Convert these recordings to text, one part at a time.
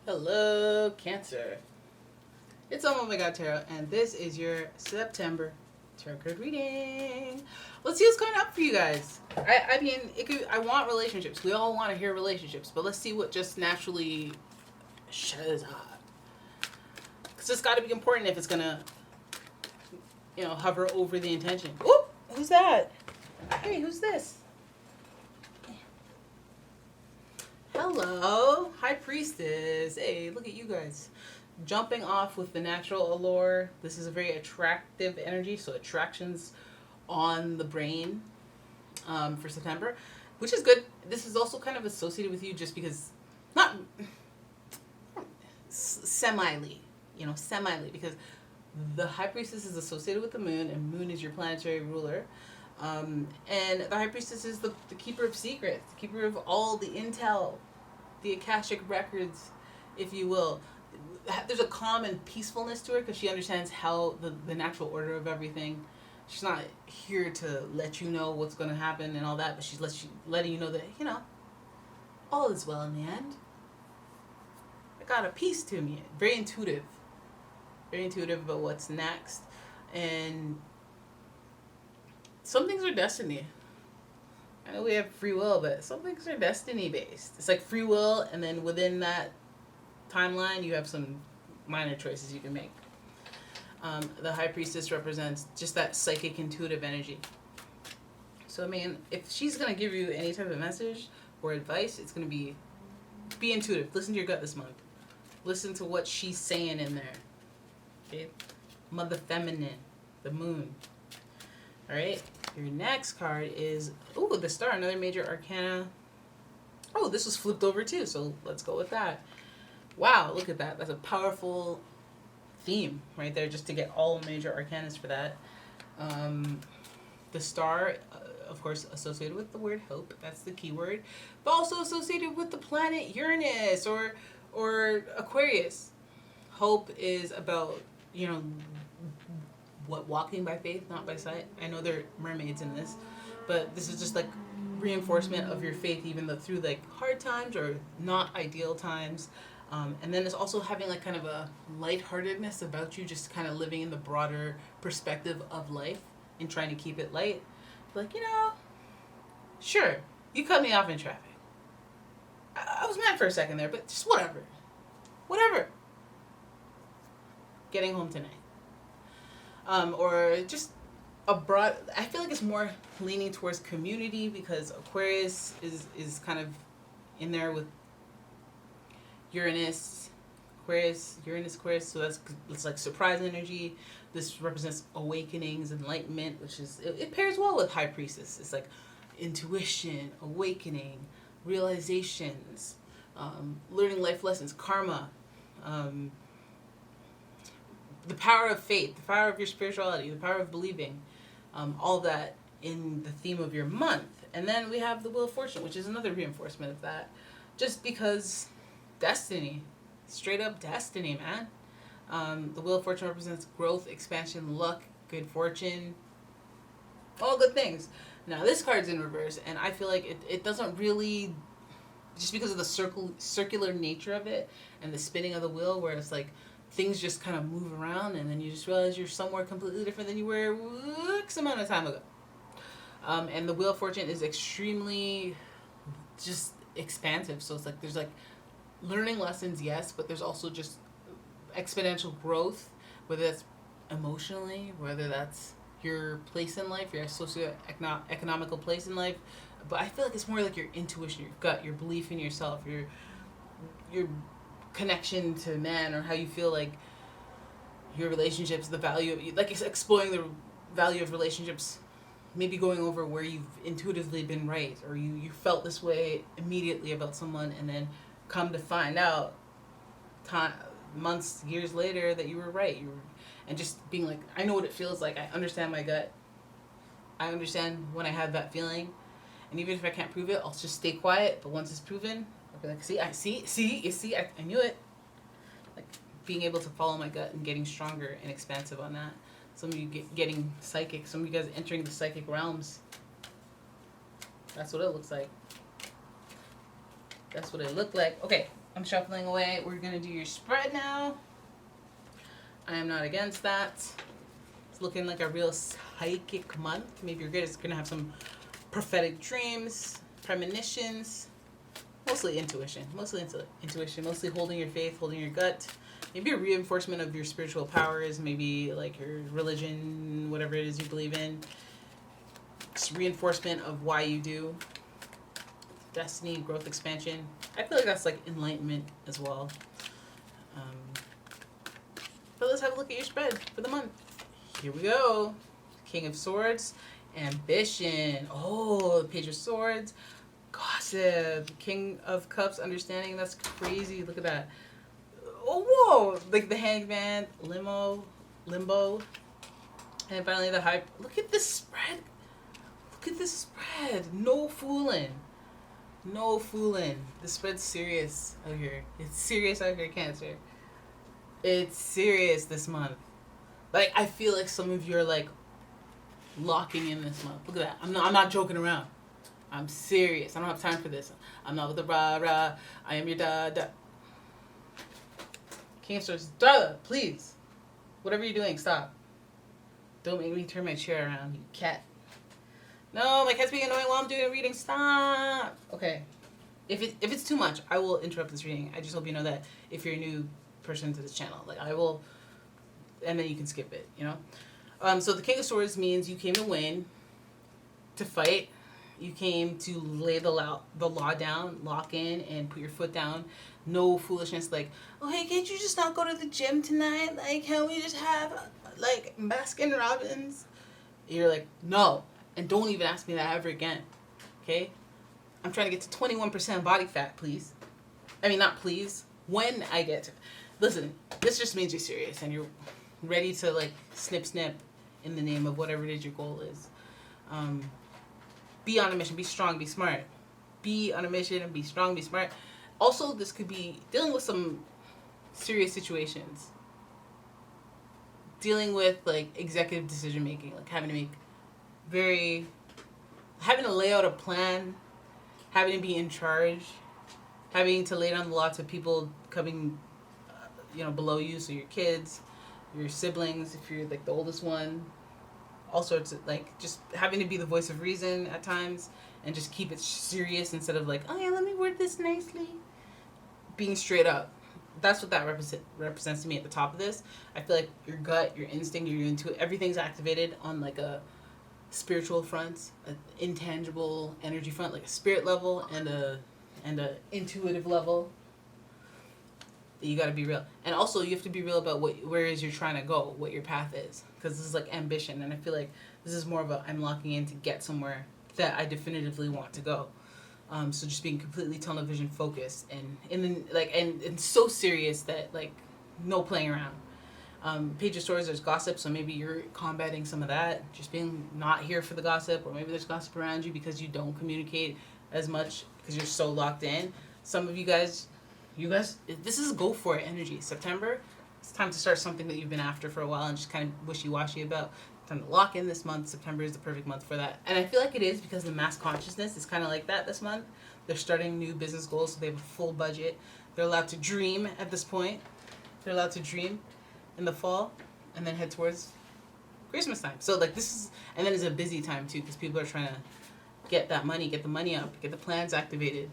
Hello, Cancer. It's umomgtarot, and this is your September tarot card reading. Let's see what's coming up for you guys. I mean, I want relationships. We all want to hear relationships, but let's see what just naturally shows up. Because it's got to be important if it's gonna, hover over the intention. Oop! Who's that? Hey, who's this? Hello, High Priestess. Hey, look at you guys. Jumping off with the natural allure. This is a very attractive energy, so attractions on the brain for September, which is good. This is also kind of associated with you just because, not semi-ly, because the High Priestess is associated with the moon, and moon is your planetary ruler. And the High Priestess is the keeper of secrets, the keeper of all the intel, the Akashic records, if you will. There's a calm and peacefulness to her because she understands how the natural order of everything. She's not here to let you know what's going to happen and all that, but she's letting you know that, all is well in the end. I got a piece to me. Very intuitive about what's next. And some things are destiny. I know we have free will, but some things are destiny based. It's like free will, and then within that timeline, you have some minor choices you can make. The High Priestess represents just that psychic, intuitive energy. So, I mean, if she's going to give you any type of message or advice, it's going to be intuitive. Listen to your gut this month. Listen to what she's saying in there. Okay? Mother Feminine, the moon. All right? Your next card is, the Star, another major arcana. Oh, this was flipped over too, so let's go with that. Wow, look at that. That's a powerful theme right there, just to get all major arcanas for that. The Star, of course, associated with the word hope. That's the key word. But also associated with the planet Uranus or Aquarius. Hope is about, walking by faith, not by sight. I know there are mermaids in this, but this is just like reinforcement of your faith, even though through like hard times or not ideal times. And then it's also having like kind of a lightheartedness about you, just kind of living in the broader perspective of life and trying to keep it light. Like, sure, you cut me off in traffic. I was mad for a second there, but just whatever. Getting home tonight. Or just a broad, I feel like it's more leaning towards community because Aquarius is kind of in there with Uranus, Aquarius, so it's like surprise energy. This represents awakenings, enlightenment, which is, it pairs well with High Priestess. It's like intuition, awakening, realizations, learning life lessons, karma, the power of faith, the power of your spirituality, the power of believing, all that in the theme of your month. And then we have the Wheel of Fortune, which is another reinforcement of that. Just because destiny, straight up destiny, man. The Wheel of Fortune represents growth, expansion, luck, good fortune, all good things. Now this card's in reverse, and I feel like it doesn't really, just because of the circular nature of it and the spinning of the wheel, where it's like things just kind of move around, and then you just realize you're somewhere completely different than you were X amount of time ago. And the Wheel of Fortune is extremely just expansive. So it's like there's like learning lessons, yes, but there's also just exponential growth, whether that's emotionally, whether that's your place in life, your socio-economical place in life. But I feel like it's more like your intuition, your gut, your belief in yourself, your connection to man, or how you feel like your relationships, the value of, like exploring the value of relationships, maybe going over where you've intuitively been right, or you felt this way immediately about someone, and then come to find out months, years later that you were right. And just being like, I know what it feels like. I understand my gut. I understand when I have that feeling. And even if I can't prove it, I'll just stay quiet. But once it's proven, I'll be like, I knew it. Like being able to follow my gut and getting stronger and expansive on that. Some of you getting psychic. Some of you guys entering the psychic realms. That's what it looks like. That's what it looked like. Okay, I'm shuffling away. We're going to do your spread now. I am not against that. It's looking like a real psychic month. Maybe you're going to have some prophetic dreams, premonitions, mostly intuition. Mostly holding your faith, holding your gut. Maybe a reinforcement of your spiritual powers, maybe like your religion, whatever it is you believe in. Just reinforcement of why you do. Destiny, growth, expansion. I feel like that's like enlightenment as well. But let's have a look at your spread for the month. Here we go. King of Swords, ambition. Oh, the Page of Swords, gossip. King of Cups, understanding. That's crazy. Look at that. Oh, whoa. Like the Hangman, limbo. And finally the High. Look at this spread. Look at this spread. No fooling. The spread's serious out here. It's serious out here, Cancer. It's serious this month. Like, I feel like some of you are like locking in this month. Look at that. I'm not joking around. I'm serious. I don't have time for this. I'm not with the rah. I am your da. King of Swords, Darla, please. Whatever you're doing, stop. Don't make me turn my chair around, you cat. No, my cat's being annoying while I'm doing a reading. Stop. Okay. If it's too much, I will interrupt this reading. I just hope you know that if you're a new person to this channel, like I will, and then you can skip it, you know? So the King of Swords means you came to win, to fight. You came to lay the law down, lock in, and put your foot down. No foolishness like, oh, hey, can't you just not go to the gym tonight? Like, can't we just have, like, Baskin Robbins? You're like, no. And don't even ask me that ever again, okay? I'm trying to get to 21% body fat, please. I mean, not please. When I get to... Listen, this just means you're serious and you're ready to, like, snip in the name of whatever it is your goal is. Be on a mission. Be strong. Be smart. Be on a mission and be strong. Be smart. Also, this could be dealing with some serious situations. Dealing with, like, executive decision making. Like, having to lay out a plan, having to be in charge, having to lay down the law to people coming, below you, so your kids, your siblings, if you're like the oldest one, all sorts of, like, just having to be the voice of reason at times and just keep it serious instead of like, oh yeah, let me word this nicely. Being straight up. That's what that represents to me at the top of this. I feel like your gut, your instinct, your intuition, everything's activated on like a spiritual front, an intangible energy front, like a spirit level and a intuitive level. You got to be real, and also you have to be real about where is you're trying to go, what your path is, because this is like ambition, and I feel like this is more of a I'm locking in to get somewhere that I definitively want to go. So just being completely tunnel vision focused and so serious that like no playing around. Page of Swords, there's gossip, so maybe you're combating some of that, just being not here for the gossip, or maybe there's gossip around you because you don't communicate as much because you're so locked in. Some of you guys, this is go for it energy. September, it's time to start something that you've been after for a while and just kind of wishy-washy about. Time to lock in this month. September is the perfect month for that. And I feel like it is because the mass consciousness is kind of like that this month. They're starting new business goals, so they have a full budget. They're allowed to dream at this point. They're allowed to dream in the fall and then head towards Christmas time. So like this is, and then it's a busy time too because people are trying to get the money up, get the plans activated.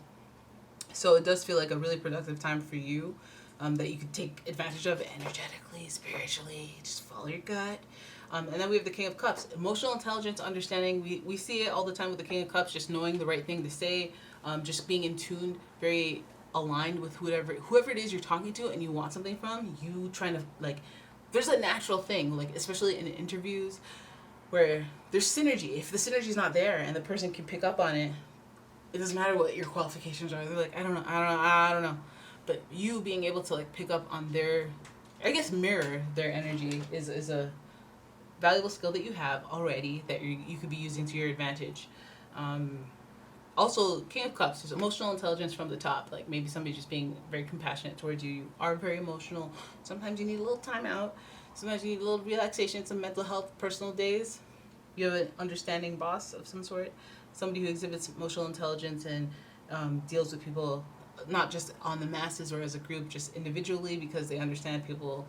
So it does feel like a really productive time for you that you could take advantage of energetically, spiritually, just follow your gut. And then we have the King of Cups, emotional intelligence, understanding. We see it all the time with the King of Cups, just knowing the right thing to say, just being in tune, very aligned with whoever it is you're talking to and you want something from, you trying to, like, there's a natural thing, like, especially in interviews where there's synergy. If the synergy's not there and the person can pick up on it, it doesn't matter what your qualifications are. They're like, I don't know. But you being able to, like, pick up on their, I guess, mirror their energy is a valuable skill that you have already that you could be using to your advantage. Also, King of Cups, there's emotional intelligence from the top. Like maybe somebody just being very compassionate towards you. You are very emotional. Sometimes you need a little time out. Sometimes you need a little relaxation, some mental health, personal days. You have an understanding boss of some sort. Somebody who exhibits emotional intelligence and deals with people not just on the masses or as a group, just individually, because they understand people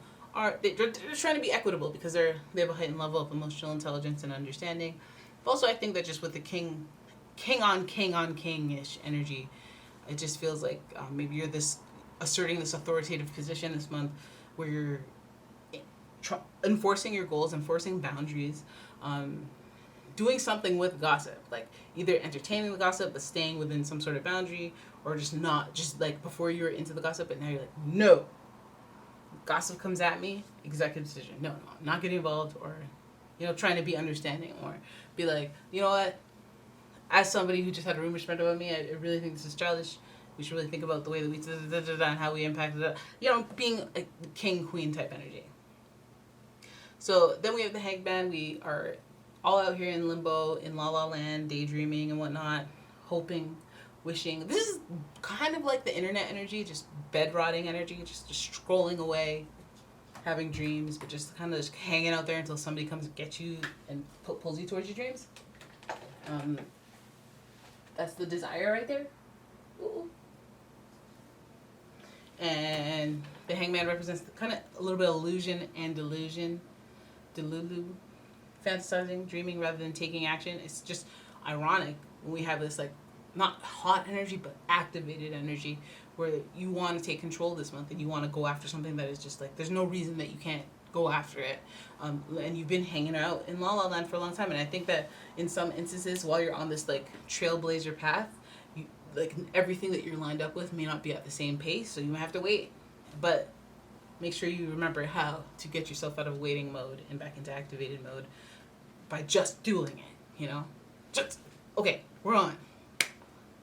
they're trying to be equitable because they have a heightened level of emotional intelligence and understanding. But also, I think that just with the king on king-ish energy, it just feels like maybe you're asserting this authoritative position this month where you're enforcing your goals, enforcing boundaries, doing something with gossip, like either entertaining the gossip but staying within some sort of boundary, or just not, just like before you were into the gossip, but now you're like, no, gossip comes at me, executive decision, no, I'm not getting involved, or trying to be understanding, or be like, you know what, as somebody who just had a rumor spread about me, I really think this is childish. We should really think about the way that we and how we impacted it. Being a king queen type energy. So then we have the Hangman. We are all out here in limbo, in la la land, daydreaming and whatnot, hoping, wishing. This is kind of like the internet energy, just bed rotting energy, just scrolling away, having dreams, but just kind of just hanging out there until somebody comes and gets you and pulls you towards your dreams. That's the desire right there. Ooh. And the Hangman represents kind of a little bit of illusion and delusion. Delulu. Fantasizing, dreaming rather than taking action. It's just ironic when we have this, like, not hot energy, but activated energy where you want to take control this month and you want to go after something that is just like, there's no reason that you can't go after it. And you've been hanging out in La La Land for a long time. And I think that in some instances, while you're on this, like, trailblazer path, like, everything that you're lined up with may not be at the same pace, so you might have to wait. But make sure you remember how to get yourself out of waiting mode and back into activated mode by just doing it, Just, okay, we're on.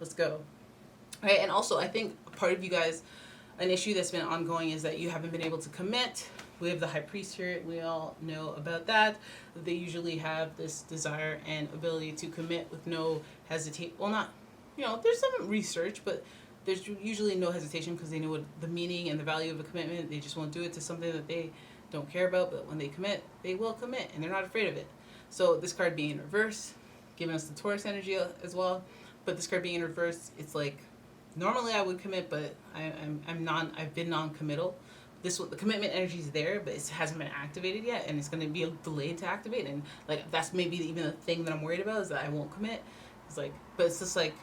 Let's go. All right, and also, I think part of you guys, an issue that's been ongoing is that you haven't been able to commit. We have the High Priest here. We all know about that. They usually have this desire and ability to commit with no hesitation. Well, not, there's some research, but there's usually no hesitation because they know what the meaning and the value of a commitment. They just won't do it to something that they don't care about, but when they commit, they will commit, and they're not afraid of it. So this card being in reverse, giving us the Taurus energy as well, but this card being in reverse, it's like, normally I would commit, but I've been non-committal. The commitment energy is there, but it hasn't been activated yet, and it's going to be delayed to activate, and like that's maybe even the thing that I'm worried about is that I won't commit. It's like, but it's just like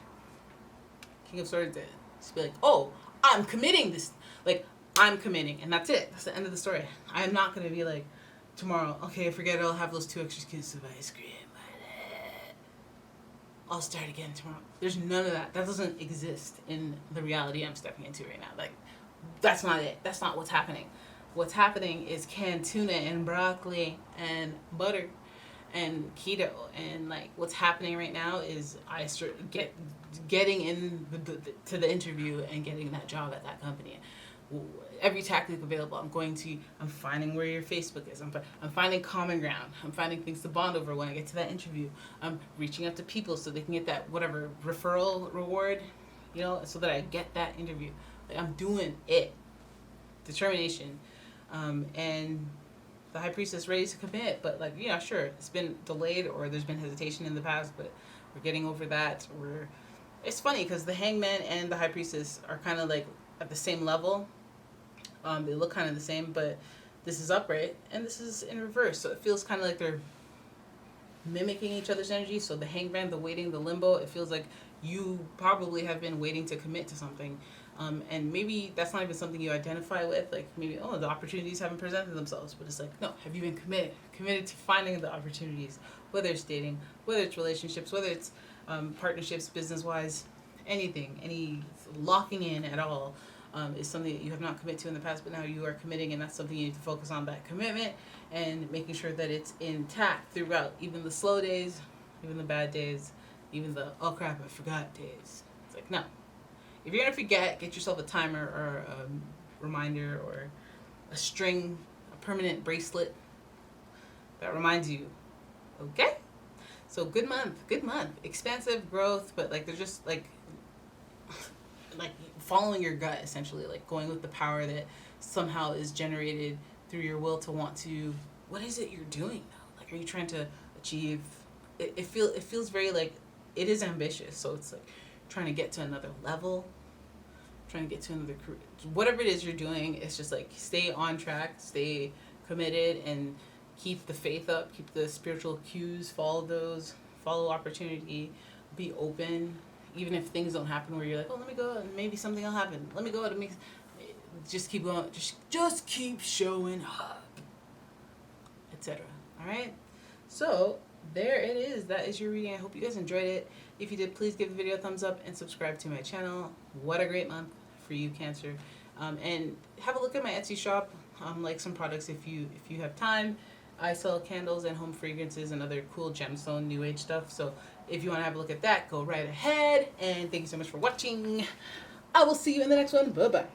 King of Swords did. Just be like, oh, I'm committing this. Like, I'm committing, and that's it. That's the end of the story. I am not going to be like, tomorrow, okay, forget it, I'll have those 2 extra scoops of ice cream. I'll start again tomorrow. There's none of that. That doesn't exist in the reality I'm stepping into right now. Like, that's not it. That's not what's happening. What's happening is canned tuna and broccoli and butter and keto, and like what's happening right now is I start getting in to the interview and getting that job at that company. Every tactic available, I'm finding where your Facebook is. I'm finding common ground. I'm finding things to bond over when I get to that interview. I'm reaching out to people so they can get that whatever referral reward, so that I get that interview. Like, I'm doing it. Determination. And the High Priestess ready to commit, but like, yeah, sure, it's been delayed or there's been hesitation in the past, but we're getting over that. It's funny because the Hangman and the High Priestess are kind of like at the same level. They look kind of the same, but this is upright and this is in reverse, so it feels kind of like they're mimicking each other's energy. So the Hangman, the waiting, the limbo, it feels like you probably have been waiting to commit to something. And maybe that's not even something you identify with, like maybe, the opportunities haven't presented themselves, but it's like, no, have you been committed to finding the opportunities, whether it's dating, whether it's relationships, whether it's partnerships, business-wise, anything, any locking in at all, is something that you have not committed to in the past, but now you are committing, and that's something you need to focus on, that commitment, and making sure that it's intact throughout, even the slow days, even the bad days, even the, oh crap, I forgot days. It's like, no. If you're going to forget, get yourself a timer or a reminder or a permanent bracelet that reminds you. Okay? So good month. Expansive growth, but like they're just like following your gut, essentially, like going with the power that somehow is generated through your will to want to, what is it you're doing though? Like, are you trying to achieve, it feels very like, it is ambitious, so it's like trying to get to another level, trying to get to another career. Whatever it is you're doing, it's just like stay on track, stay committed, and keep the faith up, keep the spiritual cues, follow those, follow opportunity, be open. Even if things don't happen where you're like, oh, let me go and maybe something will happen. Let me go and just keep going. Just keep showing up, etc. All right? So there it is. That is your reading. I hope you guys enjoyed it. If you did, please give the video a thumbs up and subscribe to my channel. What a great month for you, Cancer. And have a look at my Etsy shop. Like some products if you have time. I sell candles and home fragrances and other cool gemstone new age stuff. So if you want to have a look at that, go right ahead. And thank you so much for watching. I will see you in the next one. Bye-bye.